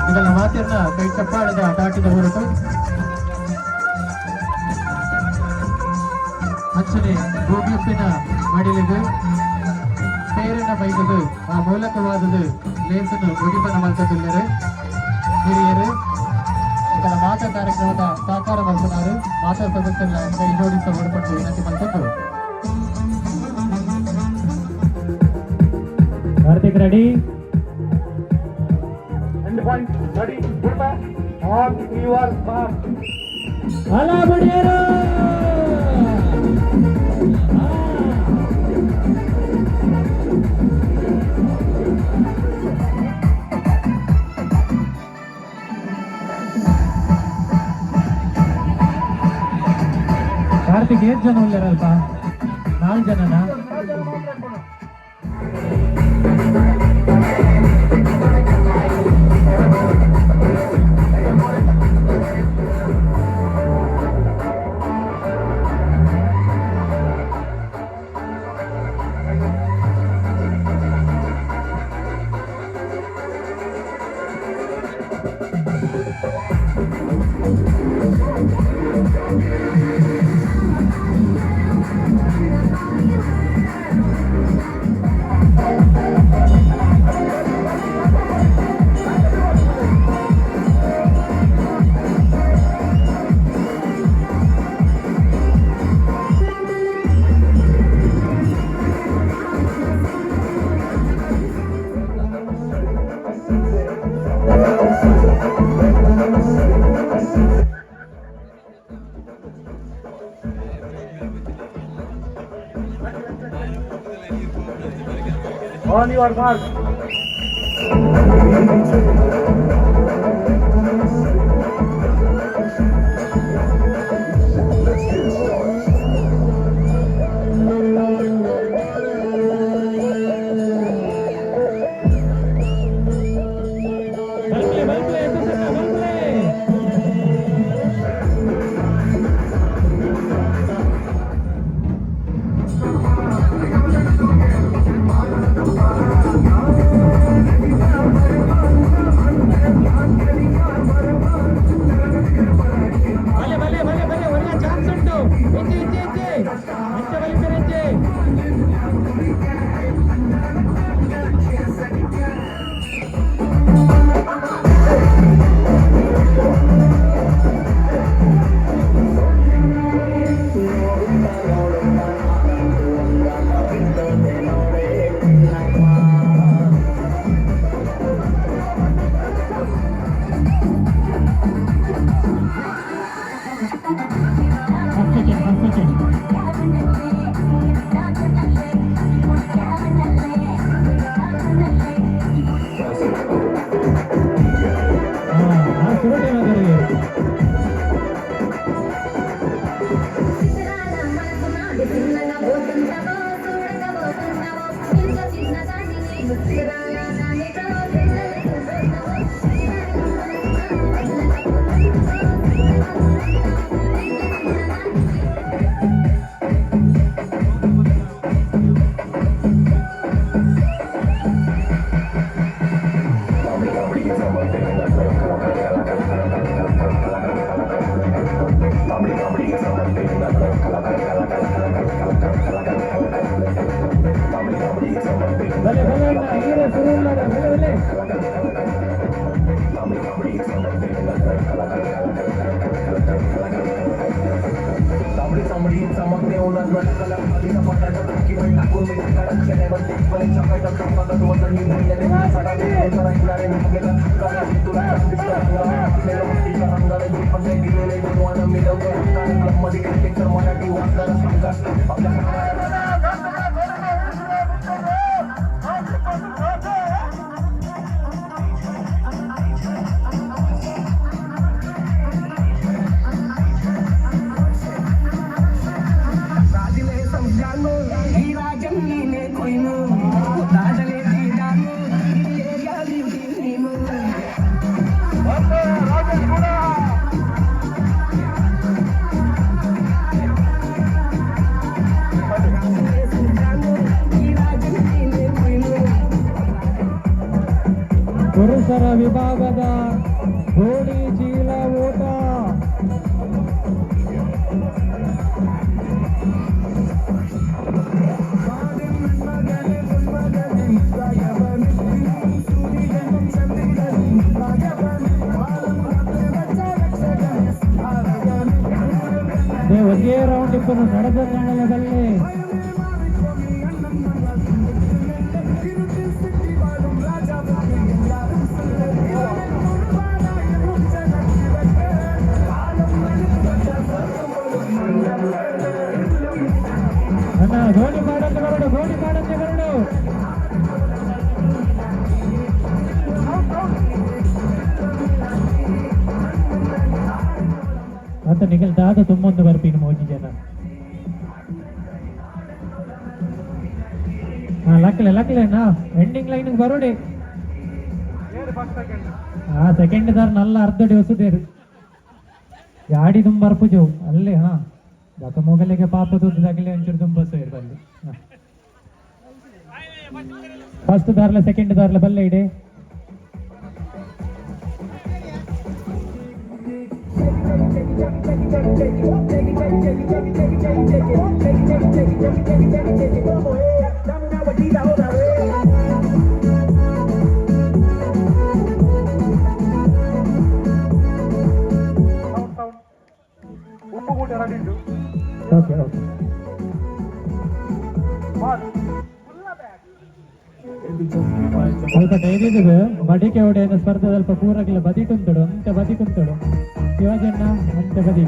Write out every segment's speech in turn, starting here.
ಇದೆಲ್ಲ ಮಾತಿನ ಕೈ ಚಪ್ಪಾಳದ ದಾಟಿದ ಹೊರಟು ಅಚ್ಚನೆ ಗೋಬಿಯಪ್ಪಿನ ಮಡಿಲಿಗೆ ಪೇರಿನ ಬೈದದು ಆ ಮೂಲಕವಾದದು ಲೇಸನ್ನು ಮುಡಿಪನ ಮಲ್ಕದಿಲ್ಲರು ಹಿರಿಯರು ಇದರ ಮಾತಾ ಕಾರ್ಯಕ್ರಮದ ಸಾಕಾರ ಮಲ್ಕನಾರು ಮಾತಾ ಸದಸ್ಯರ ಕೈ ಜೋಡಿಸ ಹೊರಪಟ್ಟು ವಿನಂತಿ ಮಲ್ಕೊಂಡು Karthik ready point, ready, put back, on your mark. Hala Badiyara! Karthik 8 ಜನ ಉಳ್ಳರಲ್ಪ 4 ಜನನಾ On your mark. ಬಲೆ ಬಲೆ ಅಣ್ಣ, ಹೀರೋ ಶುರು ಇಲ್ಲ ಬಲೆ ಬಲೆ. ಪುರುಷರ ವಿಭಾಗದ ಗೋಣಿ ಚೀಲ ಓಟ. ಒಂದೇ ರೌಂಡ್ ಇಬ್ಬರು ನಡೆದ ಕಾರಣದಲ್ಲಿ ಗೋಣಿ ಮಾಡಂತೆ ಬರಡು, ಗೋಣಿ ಮಾಡಂತೆ ಬರಡು. ಅಂತ ನಿಗಲ್ದಾದ ತುಂಬೊಂದು ಬರ್ಪೀನು ಮೋಜಿ ಜನ. ಲಕ್ಲೆನಾ ಎಂಡಿಂಗ್ ಲೈನ್ ಬರೋಡಿ. ಸೆಕೆಂಡ್ ದಾರ್ ನಲ್ಲ ಅರ್ಧಡಿ ಹೊಸದೇರು ಗಾಡಿ ತುಂಬ ಬರ್ಪುಜು ಅಲ್ಲೇ. ದಕ್ಕ ಮೊಗಲಿಗೆ ಪಾಪ ದುಡ್ದಾಗಲೇ ಒಂಚೂರು ತುಂಬ ಸೇರು ಬಲ್ಲಿ. ಫಸ್ಟ್ ದಾರ್ಲ ಸೆಕೆಂಡ್ ದಾರ್ಲ ಬಲ್ಲೆ ಇಡೆ. ಓಕೆ ಓಕೆ ಸ್ವಲ್ಪ ಡೈರಿದು ಮಡಿಕೆ ಹೊಡೆಯ ಸ್ಪರ್ಧೆ ಸ್ವಲ್ಪ ಪೂರಕ್ಕಿಲ್ಲ ಬದಿ ಕುಂತಡು ಅಂತ ಬದಿ ಕುಂತಡು ಶಿವಜನ್ನ ಅಂತ ಬದಿ.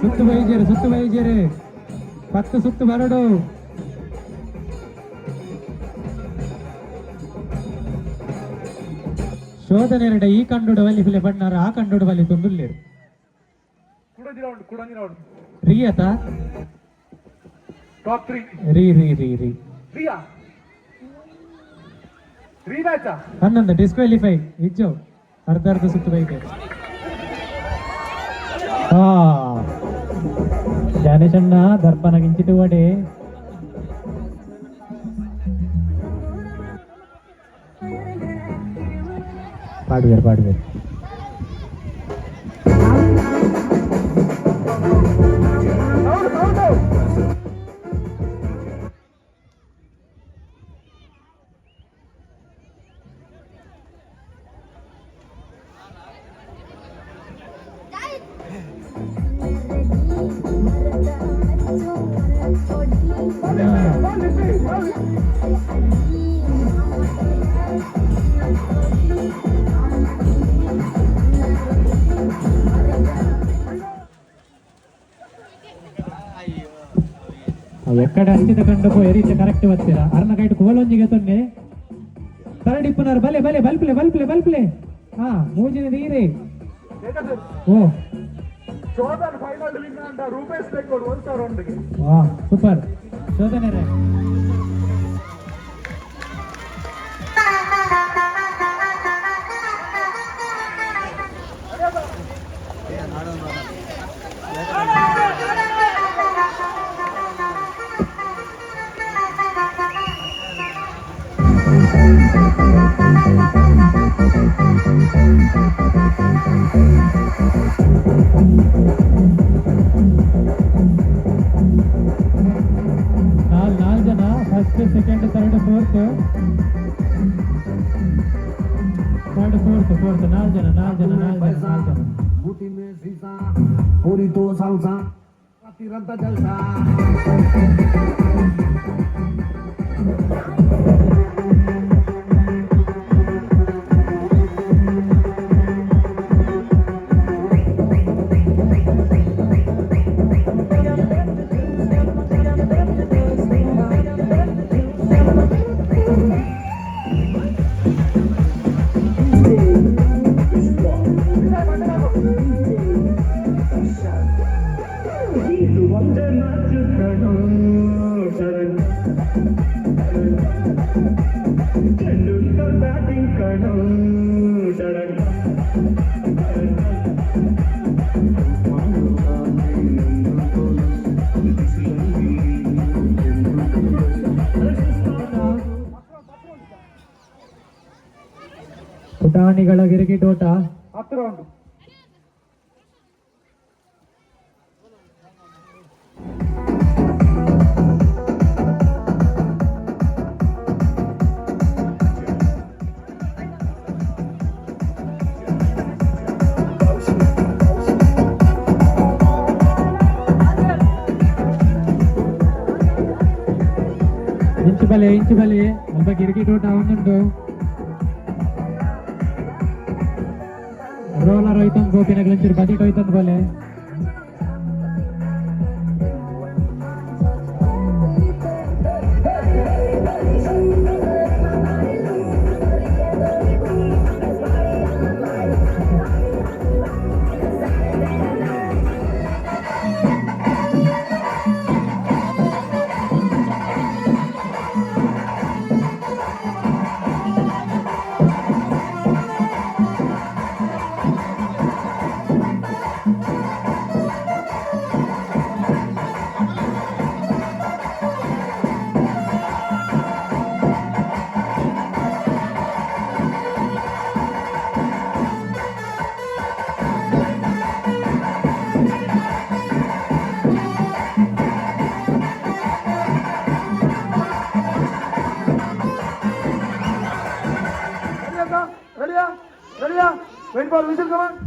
ಸುತ್ತು ವೈದ್ಯರು 10 ಸುತ್ತು ಬರಡು. ಶೋಧನೆರಡ ಈ ಕಂಡುಡು ಬಲಿ ಫಿಲೆ ಬಣ್ಣಾರ ಆ ಕಂಡುಡು ಬಲಿ ತೊಂದುಲ್ಲೇರು ರೀಯತ ರೀ ಹನ್ನೊಂದು ಡಿಸ್ಕ್ವಾಲಿಫೈ ಇಜ್ಜು ಅರ್ಧ ಸುತ್ತು ಬೈತೆ. ಜ್ಞಾನೇಶ್ ಅಣ್ಣ ದರ್ಪಣಗಿಂಚಿಟ್ಟು ಒಡೆ ಪಾಡುವೇರು ఎక్కడ అంచిత కండకు ఎరీచ కరెక్ట్ వచ్చారా అరన కైట్ కోలొంజిಗೆ ತೊನ್ನೆ ತರಡಿಪ್ಪುನರ್ ಬಲೆ ಬಲ್ಪ್ಲೆ ಮೂಜಿನ ದೀರೆ ಓ ಶೋಧನ್ ಫೈನಲ್ ವಿನ್ ಅಂತ ರೂಪೇಶ್ ತೆಕ್ಕೊಡು 1 ರೌಂಡ್ಗೆ ಸೂಪರ್ ಶೋಧನೆ ರೇ ನಾಲ್ಕು ಜನ ಫಸ್ಟ್ ಸೆಕೆಂಡ್ ಥರ್ಡ್ ಫೋರ್ತ್ ನಾಲ್ಕು ಜನ बूटी में शीशा पूरी तो सालसा तिरंता जलसा ಪುಟಾಣಿಗಳ ಗಿರಿಗಿಟೋಟ 10 ರೌಂಡ್ ಇಂಚು ಬಲೆ ಅಲ್ಪ ಗಿರಿಗಿಟೋಟ ಒಂದುಂಟು ರೋಲರ್ ಹೋಯ್ತಂದು ಗೋಪಿನ ಗ್ಲಂಚೂರು ಬದಿಟ್ ಹೋಯ್ತಂದು ಬಲೆ ready? Wait for whistle, come on.